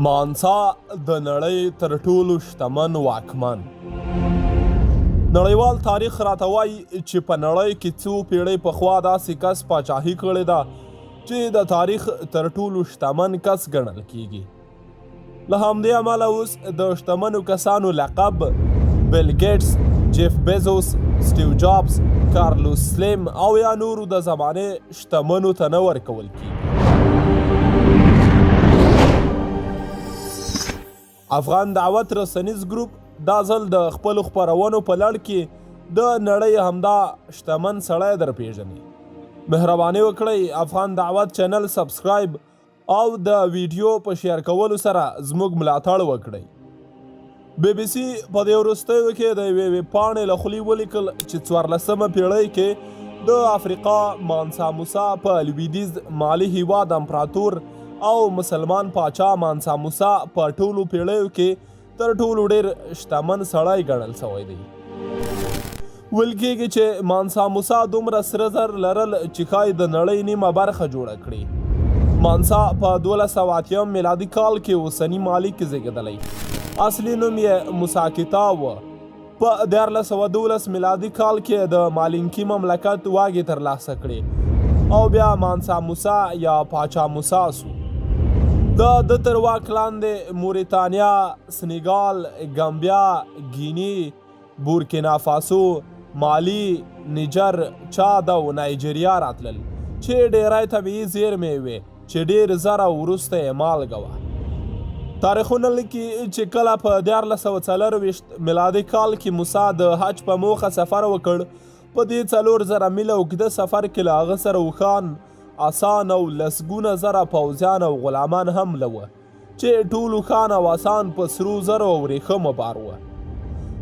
مانسا د نړۍ تر ټولو شتمن واکمن. نړیوال تاریخ راته وایي چې په نړۍ کې څو پیړۍ پخوا داسې کس پاچاهي کړې ده چې د تاریخ تر ټولو شتمن کس ګڼل کیږي. له همدې امله اوس د شتمنو کسانو لقب بیل ګیټس، جیف بیزوس، سټیو جابز، کارلوس سلیم او یا نورو د زمانې شتمنو ته نه ورکول کیږي. افغان دعوت رسنیز ګروپ دا ځل د خپلو خپرونو په لړ کې د نړۍ همدا شتمن سړی در پیژني. مهرباني وکړئ افغان دعوت چینل سبسکرایب او د ویډیو په شیر کولو سره زموږ ملاتړ وکړئ. بی بی سی په دې وروستیو کې د یوې ویبپاڼې له خولې ولیکل چې 14مه پیړۍ کې د افریقا مانسا موسا په لویدیځ مالي هیواد امپراتور او مسلمان پاچا مانسا موسا په ټولو پیړیو کې تر ټولو ډیر شتمن سړی ګڼل شوی دی. ویل کېږي چې مانسا موسا دومره سره زر لرل چې ښایي د نړۍ نیمه برخه جوړه کړي. مانسا په 1208 میلادي کال کې اوسني مالي کې زیږېدلی. اصلي نوم یې موسی کیتا و. په 1412 میلادي کال کې د مالینکي مملکت واګې ترلاسه کړې او بیا مانسا موسا یا پاچا موسا سو. د تر واک لاندې موریتانیا، سنیګال، ګامبیا، گینی، بورکینافاسو، مالی، نیجر، چاد او نایجیریا راتلل چې ډیری طبیعي زیرمې وې چې ډیر زره وروسته یې مالګه وه. تاریخونه لیکي چې کله په 1424 میلادي کال کې موسی د حج په موخه سفر وکړ. په دې 4000 میله اوږده سفر کې له هغه سره اوښان، آسان او لسګونه زره پوځیان او غلامان هم له وه چې ټول اوښان او آسان په سرو زرو او ورېښمو بار وه.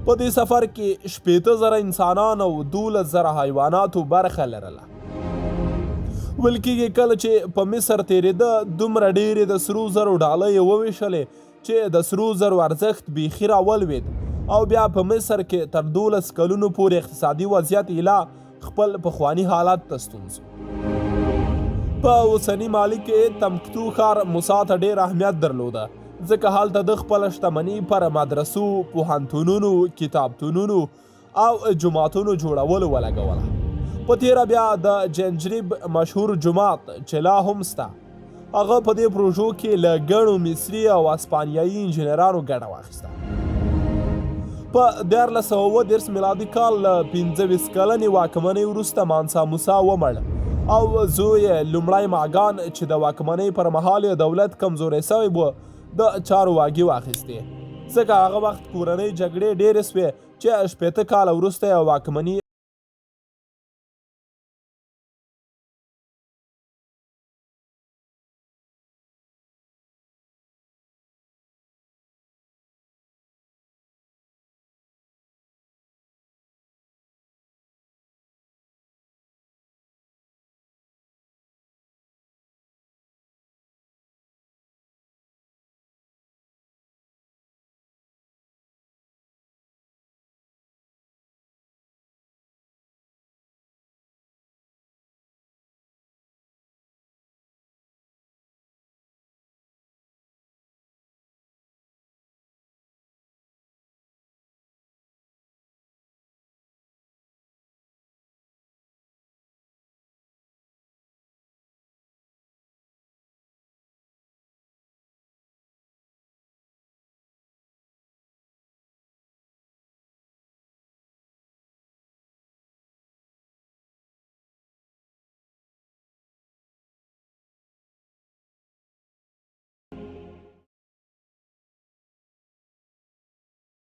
په دې سفر کې 80,000 انسانان او 12,000 حیواناتو برخه لرله. ویل کېږي کله چې په مصر تېرېده دومره ډېرې د سرو زرو ډالۍ یې وویشلې چې د سرو زرو ارزښت بیخي راولوېد او بیا په مصر کې تر 12 کلونو پورې اقتصادي وضعیت ایله خپل پخواني حالت ته ستون شو. په اوسني مالي کې تمکتو ښار موسی ته ډېر اهمیت درلوده ځکه هلته د خپله شتمني پر مدرسو، پوهنتونونو، کتابتونونو او جوماتونو جوړولو ولګوله. په تېره بیا د جنجریب مشهور جومات چې لا هم سته هغه په دې پروژو کې له ګڼو مصري او اسپانیایي انجینرانو ګټه واخیسته. په 1430 میلادي کال له 25 کلنې واکمنۍ وروسته مانسا موسا ومړ او زوی لومړی ماګان چې د واکمنۍ پر مهال یې دولت کمزوری سوی و د چارو واګې واخیستې ځکه هغه وخت کورنۍ جګړې ډېرې سوې چې 80 کاله وروسته یې واکمني